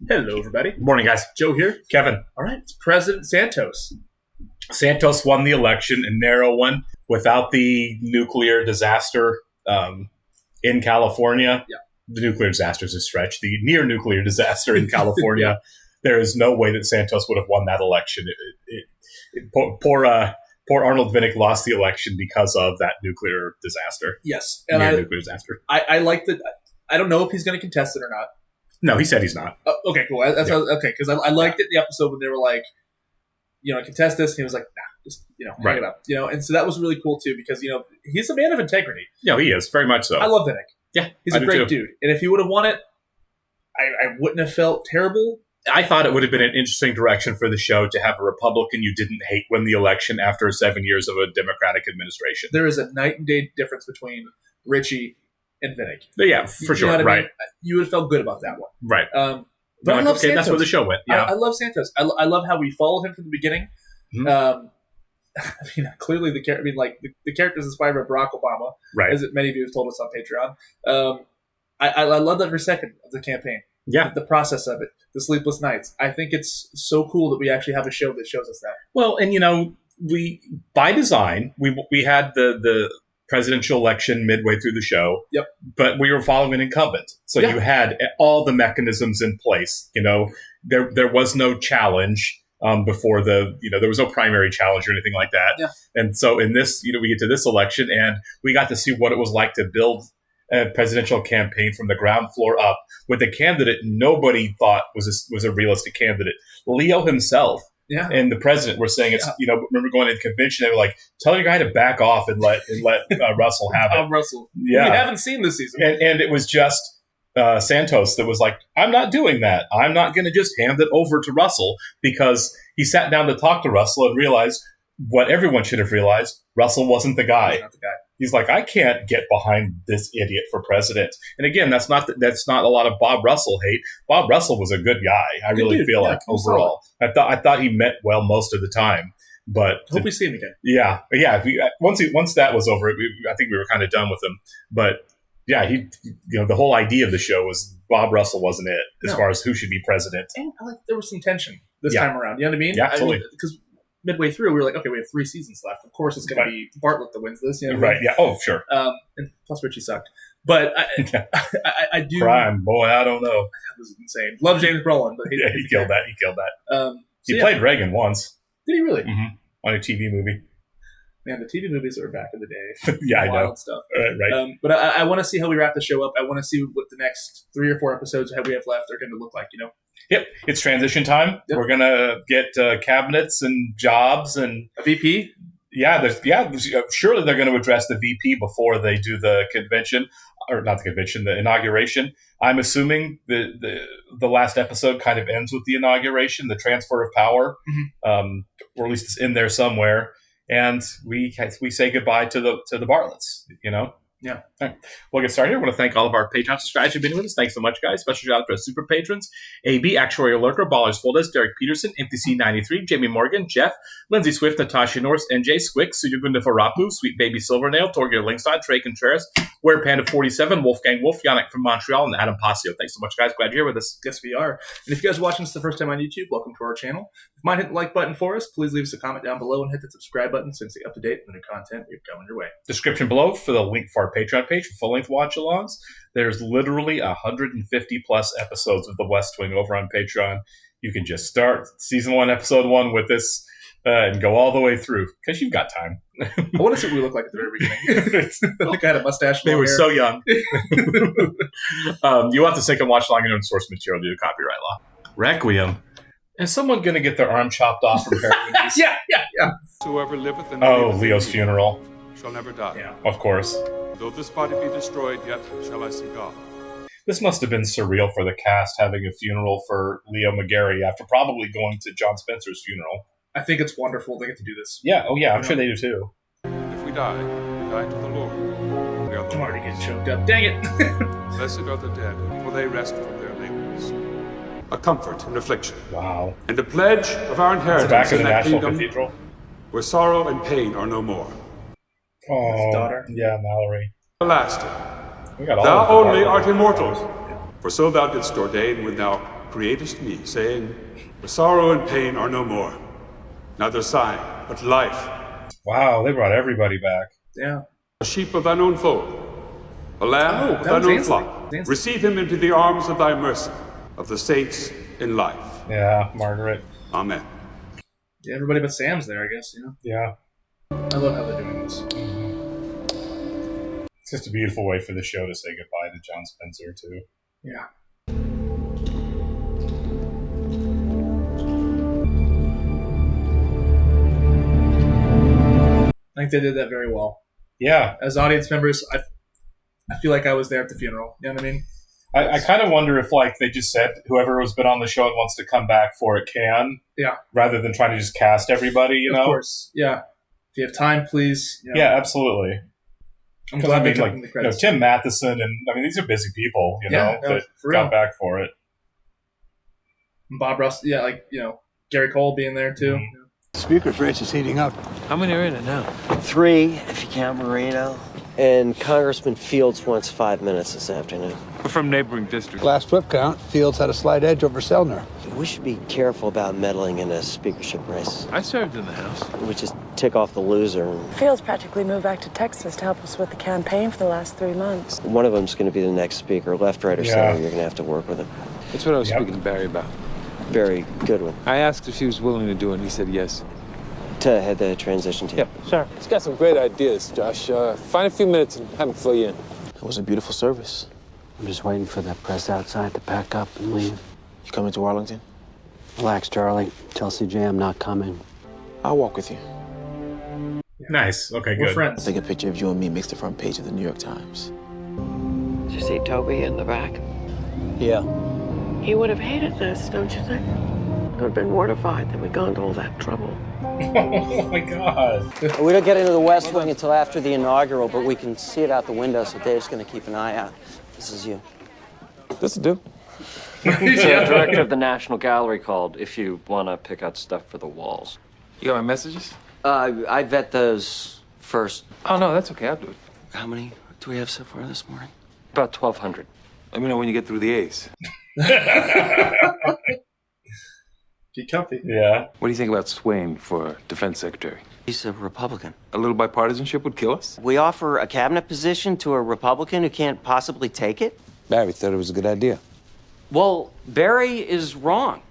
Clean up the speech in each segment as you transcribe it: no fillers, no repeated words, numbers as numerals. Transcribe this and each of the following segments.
Hello, everybody. Morning, guys. Joe here. Kevin. All right, it's President Santos. Santos won the election, a narrow one, without the nuclear disaster in California. Yeah. The nuclear disaster is a stretch. The near nuclear disaster in California, Yeah. There is no way that Santos would have won that election. Poor Arnold Vinnick lost the election because of that nuclear disaster. Yes, and nuclear disaster. I like that. I don't know if he's going to contest it or not. No, he said he's not. Okay, cool. Okay, because I liked it in the episode when they were like, contest this, and he was like, nah, just hang it up, and so that was really cool too because he's a man of integrity. Yeah, he is very much so. I love Vinnick. Yeah, he's a great dude, and if he would have won it, I wouldn't have felt terrible. I thought it would have been an interesting direction for the show to have a Republican you didn't hate win the election after 7 years of a Democratic administration. There is a night and day difference between Richie and Vinnick. Yeah, for sure. Right. I mean? You would have felt good about that one. Right. But I love Santos. That's where the show went. Yeah. I love Santos. I love how we followed him from the beginning. Mm-hmm. Clearly the character is inspired by Barack Obama, right? As many of you have told us on Patreon. I love that every second of the campaign. Yeah, the process of it, the sleepless nights. I think it's so cool that we actually have a show that shows us that. Well, and we by design we had the presidential election midway through the show. Yep. But we were following an incumbent, so you had all the mechanisms in place. There was no challenge. Before there was no primary challenge or anything like that. Yeah. And so in this, we get to this election and we got to see what it was like to build a presidential campaign from the ground floor up with a candidate nobody thought was a realistic candidate. Leo himself and the president were saying it's, remember going to the convention, they were like, tell your guy to back off and let Russell have it. Russell. Yeah. We haven't seen this season. And it was just Santos that was like, I'm not doing that. I'm not going to just hand it over to Russell, because he sat down to talk to Russell and realized what everyone should have realized. Russell wasn't the guy. He's not the guy. He's like, I can't get behind this idiot for president. And again, that's not a lot of Bob Russell hate. Bob Russell was a good guy. I really feel like overall. I thought he meant well most of the time. But hope we see him again. Yeah. Once that was over, I think we were kind of done with him. But yeah, the whole idea of the show was Bob Russell wasn't it as far as who should be president. And there was some tension this time around. You know what I mean? Yeah, absolutely. Because midway through, we were like, okay, we have 3 seasons left. Of course, it's going to be Bartlett that wins this. Right? Yeah. Oh, sure. And plus, Richie sucked. But I do. Crime, boy, I don't know. That was insane. Love James Brolin, but he killed that. He killed that. He played Reagan once. Did he really? Mm-hmm. On a TV movie. Man, the TV movies that were back in the day. Yeah, I know. Stuff. Right. But I want to see how we wrap the show up. I want to see what the next 3 or 4 episodes we have left are going to look like, Yep. It's transition time. Yep. We're going to get cabinets and jobs and a VP. Yeah, surely they're going to address the VP before they do the convention, or not the convention, the inauguration. I'm assuming the last episode kind of ends with the inauguration, the transfer of power, or at least it's in there somewhere. And we say goodbye to the Bartletts, Yeah. All right. We'll get started here. I want to thank all of our Patreon subscribers who've been with us. Thanks so much, guys. Special shout out to our super patrons: AB, Actuarial Lurker, Ballers Fulldesk, Derek Peterson, MTC93, Jamie Morgan, Jeff, Lindsay Swift, Natasha Norris, NJ Squick, Suyugunda Farapu, Sweet Baby Silvernail, Torgeir Linkstein, Trey Contreras, Ware Panda 47, Wolfgang Wolf, Yannick from Montreal, and Adam Pasio. Thanks so much, guys. Glad you're here with us. Yes, we are. And if you guys are watching this the first time on YouTube, welcome to our channel. If you might hit the like button for us, please leave us a comment down below and hit the subscribe button so you can stay up to date with the new content we've coming your way. Description below for the link for our Patreon page for full-length watch-alongs. There's literally 150 plus episodes of The West Wing over on Patreon. You can just start season 1, episode 1 with this and go all the way through because you've got time. I want to see what we look like at the very beginning. I think I had a mustache. They were so young. You'll have to take and watch along your own source material due to copyright law. Requiem. Is someone going to get their arm chopped off from Hercules? Yeah. Whoever liveth and Leo's funeral. shall never die. Yeah. Of course. Though this body be destroyed, yet shall I see God. This must have been surreal for the cast having a funeral for Leo McGarry after probably going to John Spencer's funeral. I think it's wonderful they get to do this. Yeah, I'm sure they do too. If we die, we die to the Lord. We are the I'm already Lord's. getting choked up. Dang it. Blessed are the dead, for they rest from their labors. A comfort in affliction, Wow. and a pledge of our It's inheritance back in the in that National kingdom Cathedral. where sorrow and pain are no more. Oh, His daughter. Yeah, Mallory. Everlasting. We got all Thou of the only Bartlet art immortal, photos. for so thou didst ordain when thou createst me, saying, "The sorrow and pain are no more. Neither sighing, but life. Wow, they brought everybody back. Yeah. A sheep of thine own fold. A lamb of that was thine own Ansley. flock. Ansley. Receive him into the arms of thy mercy, of the saints in life. Yeah, Margaret. Amen." Yeah, everybody but Sam's there, I guess, you know? Yeah. I love how they're doing this. It's just a beautiful way for the show to say goodbye to John Spencer, too. Yeah. I think they did that very well. Yeah. As audience members, I feel like I was there at the funeral. You know what I mean? I kind of wonder if, like, they just said whoever has been on the show and wants to come back for it can. Yeah. Rather than trying to just cast everybody, you know? Of course. Yeah. If you have time, please. You know. Yeah, absolutely. I'm glad they took like, the credits. Tim Matheson and, these are busy people, that got back for it. And Bob Russ, Gary Cole being there, too. Mm-hmm. Speaker's race is heating up. How many are in it now? 3, if you count Marino. And Congressman Fields wants 5 minutes this afternoon. We're from neighboring districts. Last flip count, Fields had a slight edge over Selner. We should be careful about meddling in a speakership race. I served in the House. We just tick off the loser. Fields practically moved back to Texas to help us with the campaign for the last 3 months. One of them's going to be the next speaker. Left, right, or center, you're going to have to work with him. That's what I was speaking to Barry about. Very good one. I asked if she was willing to do it, and he said yes. To head the transition team. Yep, sure. He's got some great ideas, Josh. Find a few minutes and have him fill you in. It was a beautiful service. I'm just waiting for that press outside to pack up and leave. You coming to Arlington? Relax, Charlie. Tell CJ I'm not coming. I'll walk with you. Nice. Okay, We're good. friends. Take a picture of you and me makes the front page of the New York Times. Did you see Toby in the back? Yeah. He would have hated this, don't you think? He would have been mortified that we'd gone to all that trouble. Oh, my God. We don't get into the West Wing until after the inaugural, but we can see it out the window, so Dave's going to keep an eye out. This is you. This'll do. The director of the National Gallery called if you want to pick out stuff for the walls. You got my messages? I vet those first. Oh, no, that's okay. I'll do it. How many do we have so far this morning? About 1,200. Let me know when you get through the A's. Get comfy. Yeah. What do you think about Swain for defense secretary? He's a Republican. A little bipartisanship would kill us? We offer a cabinet position to a Republican who can't possibly take it? Barry thought it was a good idea. Well, Barry is wrong.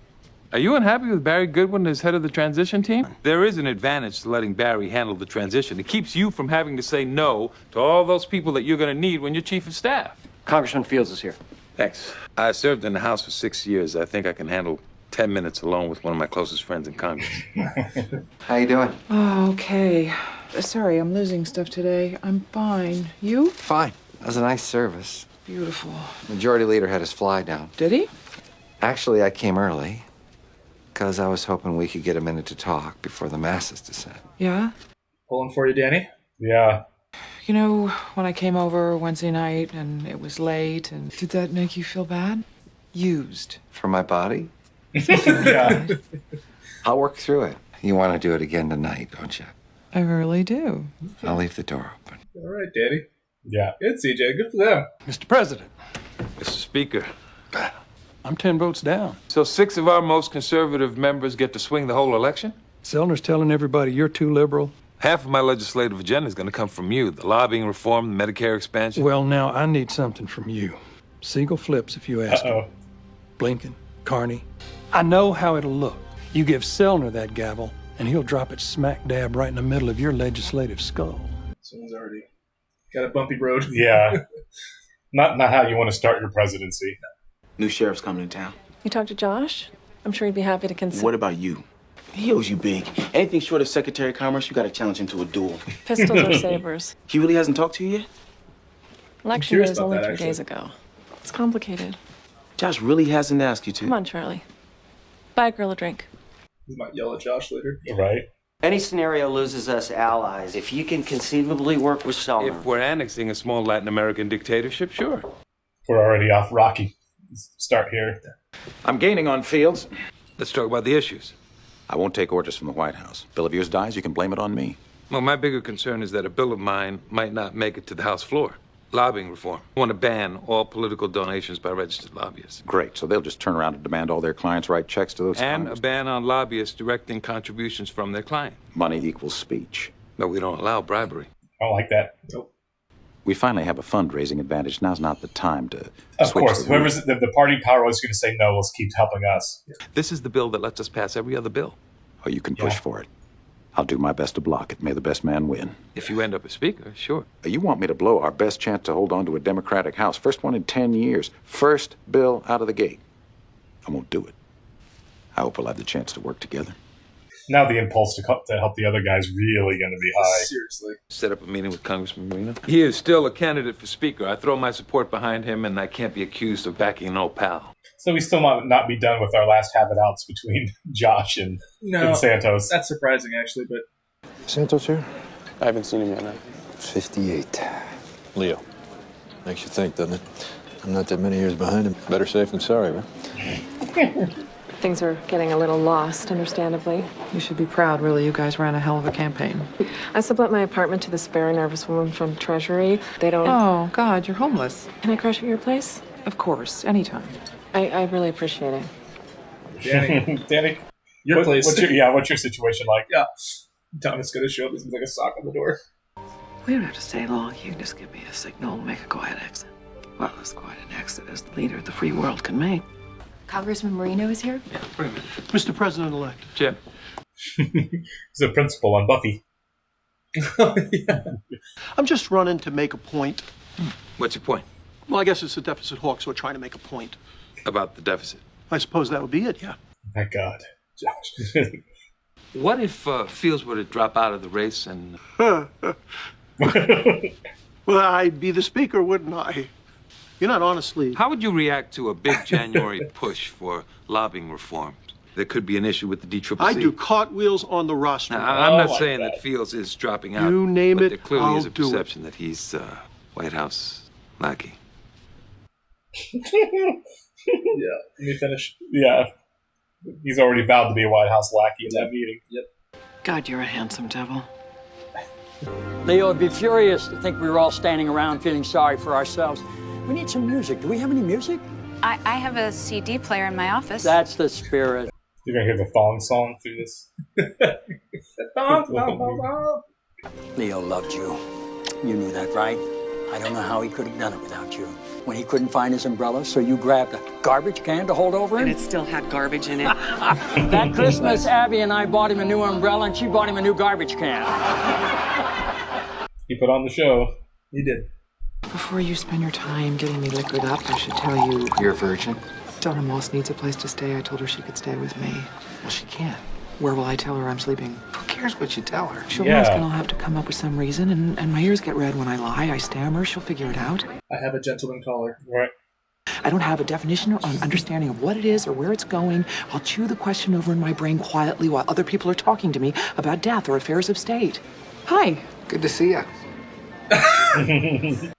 Are you unhappy with Barry Goodwin as head of the transition team? There is an advantage to letting Barry handle the transition. It keeps you from having to say no to all those people that you're going to need when you're chief of staff. Congressman Fields is here. Thanks. I served in the House for 6 years. I think I can handle 10 minutes alone with one of my closest friends in Congress. How you doing? Oh, okay. Sorry, I'm losing stuff today. I'm fine. You? Fine. That was a nice service. Beautiful. Majority Leader had his fly down. Did he? Actually, I came early because I was hoping we could get a minute to talk before the masses descend. Yeah? Pulling for you, Danny? Yeah. You know, when I came over Wednesday night and it was late, and did that make you feel bad? Used. For my body? Yeah. I'll work through it. You want to do it again tonight, don't you? I really do. I'll leave the door open. All right, Danny. Yeah. It's CJ. Good for them. Mr. President. Mr. Speaker. I'm 10 votes down. So 6 of our most conservative members get to swing the whole election? Selner's telling everybody you're too liberal. Half of my legislative agenda is going to come from you. The lobbying reform, the Medicare expansion. Well, now I need something from you. Siegel flips if you ask him. Blinken, Carney. I know how it'll look. You give Selner that gavel, and he'll drop it smack dab right in the middle of your legislative skull. Someone's already got a bumpy road. Yeah. Not how you want to start your presidency. New sheriff's coming to town. You talked to Josh? I'm sure he'd be happy to consider. What about you? He owes you big. Anything short of Secretary of Commerce, you got to challenge him to a duel. Pistols or sabers? He really hasn't talked to you yet? Election day was only 3 days ago. It's complicated. Josh really hasn't asked you to. Come on, Charlie. Buy a girl a drink. We might yell at Josh later. Right. Any scenario loses us allies. If you can conceivably work with Selner. If we're annexing a small Latin American dictatorship, sure. We're already off rocky. Let's start here. I'm gaining on Fields. Let's talk about the issues. I won't take orders from the White House. Bill of yours dies, you can blame it on me. Well, my bigger concern is that a bill of mine might not make it to the House floor. Lobbying reform. I want to ban all political donations by registered lobbyists. Great. So they'll just turn around and demand all their clients write checks to those And clients? a ban on lobbyists directing contributions from their client. Money equals speech. But we don't allow bribery. I don't like that. Nope. We finally have a fundraising advantage. Now's not the time to Of switch course, the whoever's the party power is going to say no. Let's keep helping us. This is the bill that lets us pass every other bill. Oh, you can push for it. I'll do my best to block it. May the best man win. If you end up a speaker, sure. You want me to blow our best chance to hold on to a Democratic House. First one in 10 years. First bill out of the gate. I won't do it. I hope we'll have the chance to work together. Now the impulse to help the other guy's really going to be high. Seriously. Set up a meeting with Congressman Marino. He is still a candidate for speaker. I throw my support behind him, and I can't be accused of backing an old pal. So we still might not be done with our last have it outs between Josh and Santos. That's surprising, actually, but... Santos here? I haven't seen him yet, no. 58. Leo. Makes you think, doesn't it? I'm not that many years behind him. Better safe than sorry, right? Things are getting a little lost, understandably. You should be proud, really. You guys ran a hell of a campaign. I sublet my apartment to this very nervous woman from Treasury. They don't... Oh, God, you're homeless. Can I crash at your place? Of course, anytime. I really appreciate it. Danny, your place. What's your situation like? Yeah. Thomas going to show up. This is like a sock on the door. We don't have to stay long. You can just give me a signal and make a quiet exit. Well, as quiet an exit as the leader of the free world can make. Congressman Marino is here? Yeah, bring him in. Mr. President-elect. Jim. He's a principal on Buffy. Yeah. I'm just running to make a point. What's your point? Well, I guess it's a deficit hawk, so we're trying to make a point. About the deficit. I suppose that would be it, yeah. My God. Josh. What if Fields were to drop out of the race and... Well, I'd be the speaker, wouldn't I? You're not honestly... How would you react to a big January push for lobbying reform? There could be an issue with the DCCC. I do cartwheels on the roster. Now, I'm not saying that Fields is dropping out. You name but it, there clearly I'll is a do it. perception that he's White House lackey. Yeah. Let me finish. Yeah. He's already vowed to be a White House lackey in that meeting. Yep. God, you're a handsome devil. Leo would be furious to think we were all standing around feeling sorry for ourselves. We need some music. Do we have any music? I have a CD player in my office. That's the spirit. You're going to hear the thong song through this. Leo loved you. You knew that, right? I don't know how he could have done it without you. When he couldn't find his umbrella, so you grabbed a garbage can to hold over him? And it still had garbage in it. That Christmas, Abby and I bought him a new umbrella, and she bought him a new garbage can. He put on the show. He did. Before you spend your time getting me liquored up, I should tell you... You're a virgin? Donna Moss needs a place to stay. I told her she could stay with me. Well, she can't. Where will I tell her I'm sleeping? Who cares what you tell her? She'll ask and I'll have to come up with some reason, and my ears get red when I lie. I stammer. She'll figure it out. I have a gentleman caller. Right. I don't have a definition or an understanding of what it is or where it's going. I'll chew the question over in my brain quietly while other people are talking to me about death or affairs of state. Hi. Good to see you.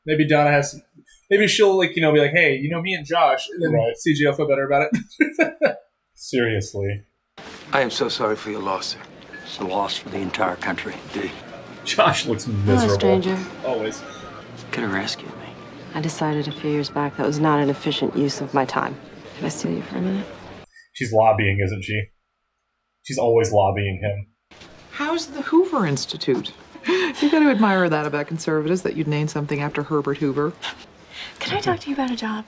Maybe Donna has... Maybe she'll, be like, hey, me and Josh. And then CJ will feel better about it. Seriously. I am so sorry for your loss, sir. It's a loss for the entire country. Josh looks miserable. Hello, stranger. Always. Could have rescued me. I decided a few years back that was not an efficient use of my time. Can I steal you for a minute? She's lobbying, isn't she? She's always lobbying him. How's the Hoover Institute? You got to admire that about conservatives, that you'd name something after Herbert Hoover. Can I talk to you about a job?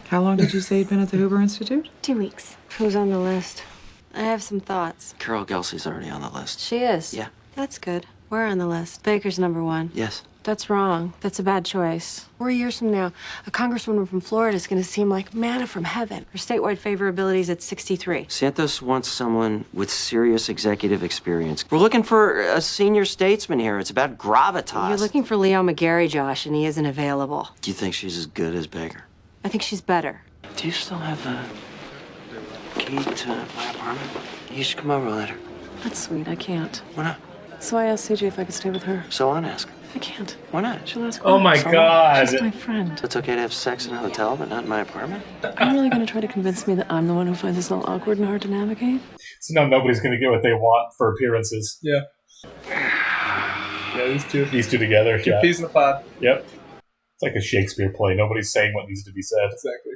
How long did you say you'd been at the Hoover Institute? 2 weeks. Who's on the list? I have some thoughts. Carol Gelsey's already on the list. She is? Yeah. That's good. We're on the list. Baker's number 1. Yes. That's wrong. That's a bad choice. 4 years from now, a congresswoman from Florida is going to seem like manna from heaven. Her statewide favorability is at 63. Santos wants someone with serious executive experience. We're looking for a senior statesman here. It's about gravitas. You're looking for Leo McGarry, Josh, and he isn't available. Do you think she's as good as Baker? I think she's better. Do you still have the key to my apartment? You should come over later. That's sweet. I can't. Why not? So I asked CJ if I could stay with her. So on, ask. I can't. Why not? She'll ask Oh why. my God. She's my friend. It's okay to have sex in a hotel, but not in my apartment? I'm really going to try to convince me that I'm the one who finds this all awkward and hard to navigate. So now nobody's going to get what they want for appearances. Yeah. Yeah, these two. These two together. Two peas in a pod. Yep. It's like a Shakespeare play. Nobody's saying what needs to be said. Exactly.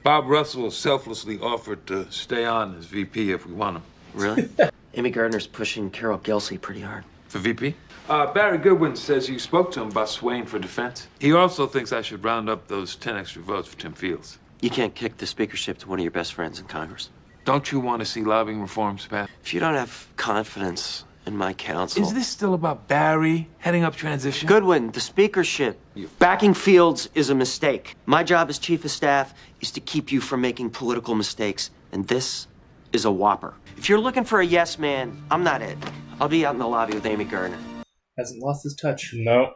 Bob Russell selflessly offered to stay on as VP if we want him. Really? Amy Gardner's pushing Carol Gelsey pretty hard. For VP? Barry Goodwin says you spoke to him about swaying for defense. He also thinks I should round up those 10 extra votes for Tim Fields. You can't kick the speakership to one of your best friends in Congress. Don't you want to see lobbying reforms, Pat? If you don't have confidence in my counsel... Is this still about Barry heading up transition? Goodwin, the speakership. Backing Fields is a mistake. My job as chief of staff is to keep you from making political mistakes, and this is a whopper. If you're looking for a yes man, I'm not it. I'll be out in the lobby with Amy Gardner. Hasn't lost his touch. No.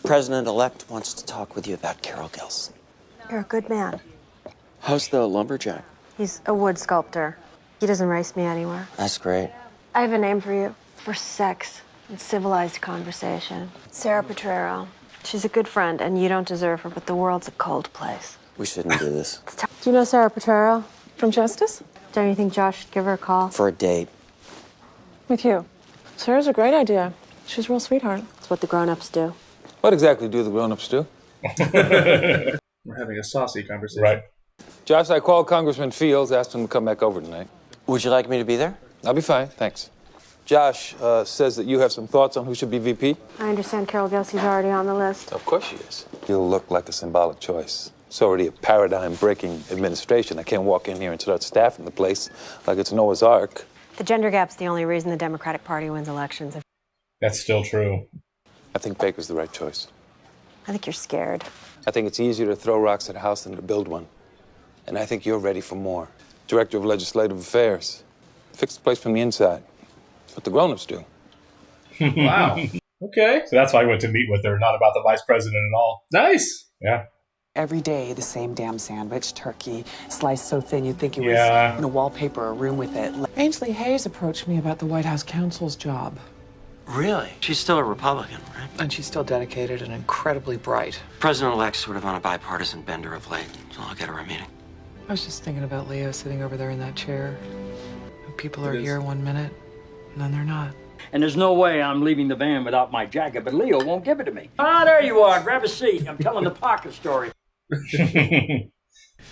President-elect wants to talk with you about Carol Gelsey. You're a good man. How's the lumberjack? He's a wood sculptor. He doesn't race me anywhere. That's great. I have a name for you. For sex and civilized conversation. Sarah Petrero. She's a good friend, and you don't deserve her, but the world's a cold place. We shouldn't do this. Do you know Sarah Petrero? From Justice? Don't you think Josh should give her a call? For a date. With you. Sarah's a great idea. She's a real sweetheart. It's what the grown-ups do. What exactly do the grown-ups do? We're having a saucy conversation. Right. Josh, I called Congressman Fields, asked him to come back over tonight. Would you like me to be there? I'll be fine, thanks. Josh says that you have some thoughts on who should be VP. I understand Carol Gelsey's already on the list. Of course she is. You'll look like a symbolic choice. It's already a paradigm-breaking administration. I can't walk in here and start staffing the place like it's Noah's Ark. The gender gap's the only reason the Democratic Party wins elections. That's still true. I think Baker's the right choice. I think you're scared. I think it's easier to throw rocks at a house than to build one. And I think you're ready for more. Director of Legislative Affairs. Fix the place from the inside. That's what the grown-ups do. Wow. Okay. So that's why I went to meet with her, not about the vice president at all. Nice. Yeah. Every day, the same damn sandwich, turkey, sliced so thin you'd think it was Yeah. in a wallpaper or a room with it. Ainsley Hayes approached me about the White House counsel's job. Really? She's still a Republican, right? And she's still dedicated and incredibly bright. President-elect's sort of on a bipartisan bender of late, so I'll get her a meeting. I was just thinking about Leo sitting over there in that chair. People are here 1 minute, and then they're not. And there's no way I'm leaving the van without my jacket, but Leo won't give it to me. Ah, there you are. Grab a seat. I'm telling the Parker story.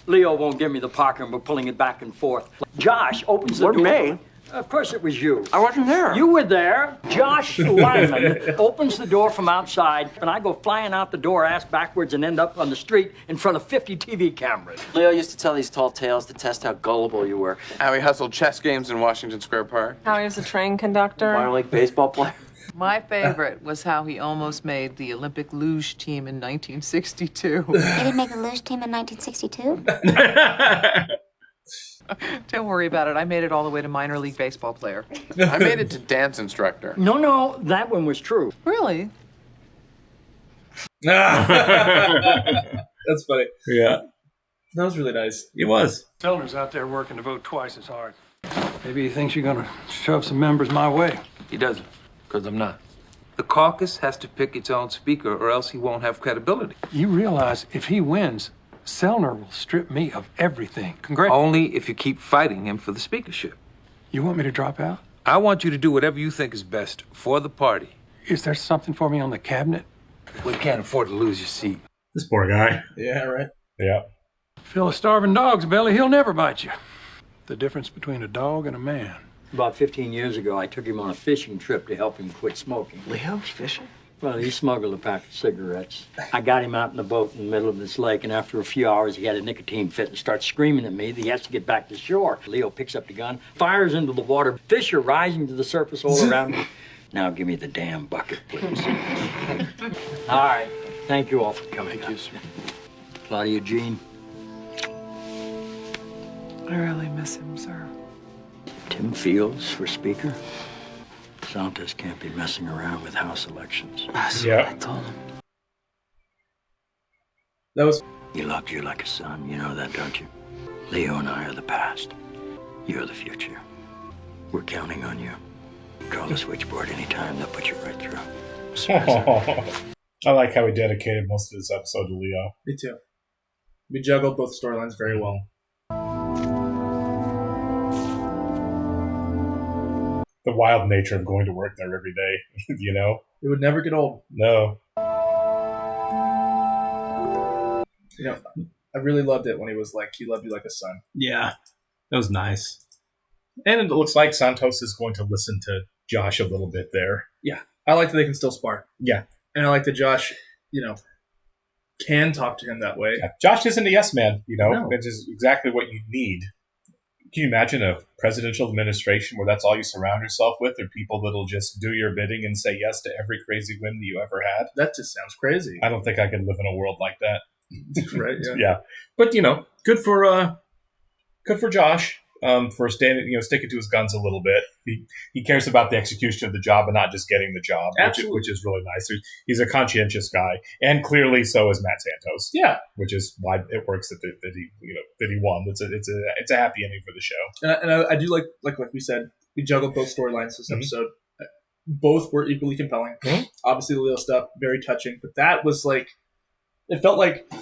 Leo won't give me the Parker, and we're pulling it back and forth. Josh opens the door. me? Of course it was you. I wasn't there. You were there. Josh Lyman opens the door from outside, and I go flying out the door, ass backwards, and end up on the street in front of 50 TV cameras. Leo used to tell these tall tales to test how gullible you were. How he hustled chess games in Washington Square Park. How he was a train conductor. Minor league baseball player. My favorite was how he almost made the Olympic luge team in 1962. He didn't make the luge team in 1962? Don't worry about it. I made it all the way to minor league baseball player. I made it to dance instructor. No, that one was true. Really? That's funny. Yeah. That was really nice. It was. Sellner's out there working to vote twice as hard. Maybe he thinks you're going to shove some members my way. He doesn't, because I'm not. The caucus has to pick its own speaker, or else he won't have credibility. You realize if he wins, Sellner will strip me of everything. Only if you keep fighting him for the speakership. You want me to drop out? I want you to do whatever you think is best for the party. Is there something for me on the cabinet? We can't afford to lose your seat. This poor guy. Yeah, right. Yeah. Fill a starving dog's belly, he'll never bite you. The difference between a dog and a man. About 15 years ago, I took him on a fishing trip to help him quit smoking. Leo's fishing? Well, he smuggled a pack of cigarettes. I got him out in the boat in the middle of this lake, and after a few hours, he had a nicotine fit and starts screaming at me that he has to get back to shore. Leo picks up the gun, fires into the water. Fish are rising to the surface all around me. Now give me the damn bucket, please. All right. Thank you all for coming. Thank you, sir. Claudia Jean. I really miss him, sir. Tim Fields for speaker. Santos can't be messing around with House elections. That's what I told him. That was... He loved you like a son. You know that, don't you? Leo and I are the past. You're the future. We're counting on you. Call the switchboard anytime. They'll put you right through. I like how he dedicated most of this episode to Leo. Me too. We juggled both storylines very well. The wild nature of going to work there every day, you know? It would never get old. No. You know, I really loved it when he was like, he loved you like a son. Yeah, that was nice. And it looks like Santos is going to listen to Josh a little bit there. Yeah. I like that they can still spar. Yeah. And I like that Josh, can talk to him that way. Yeah. Josh isn't a yes man, No. Which is exactly what you need. Can you imagine a presidential administration where that's all you surround yourself with, or people that'll just do your bidding and say yes to every crazy whim that you ever had? That just sounds crazy. I don't think I could live in a world like that. Right, yeah. Yeah. But, good for Josh. For sticking to his guns a little bit. He cares about the execution of the job and not just getting the job, which is really nice. He's a conscientious guy, and clearly so is Matt Santos. Yeah, which is why it works that he won. It's a happy ending for the show. And I do like we said, we juggled both storylines this episode. Both were equally compelling. Mm-hmm. Obviously, the Leo stuff very touching, but that was like, it felt like,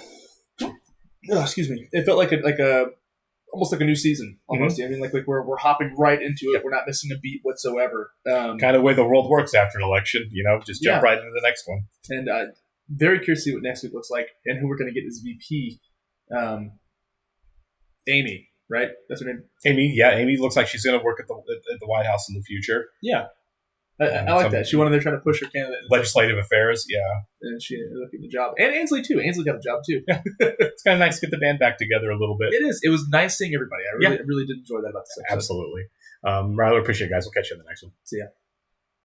it felt like a almost like a new season, almost. Mm-hmm. I mean, like we're hopping right into it. We're not missing a beat whatsoever. Kind of the way the world works after an election, just jump right into the next one. And very curious to see what next week looks like and who we're going to get as VP. Amy, right? That's her name. Amy, yeah. Amy looks like she's going to work at the White House in the future. Yeah. I like that. She went in there trying to push her candidate. Legislative affairs, yeah. And she ended up getting the job. And Ainsley, too. Ainsley got a job, too. It's kind of nice to get the band back together a little bit. It is. It was nice seeing everybody. I really did enjoy that about this episode. Absolutely. Rather appreciate it, guys. We'll catch you in the next one. See ya.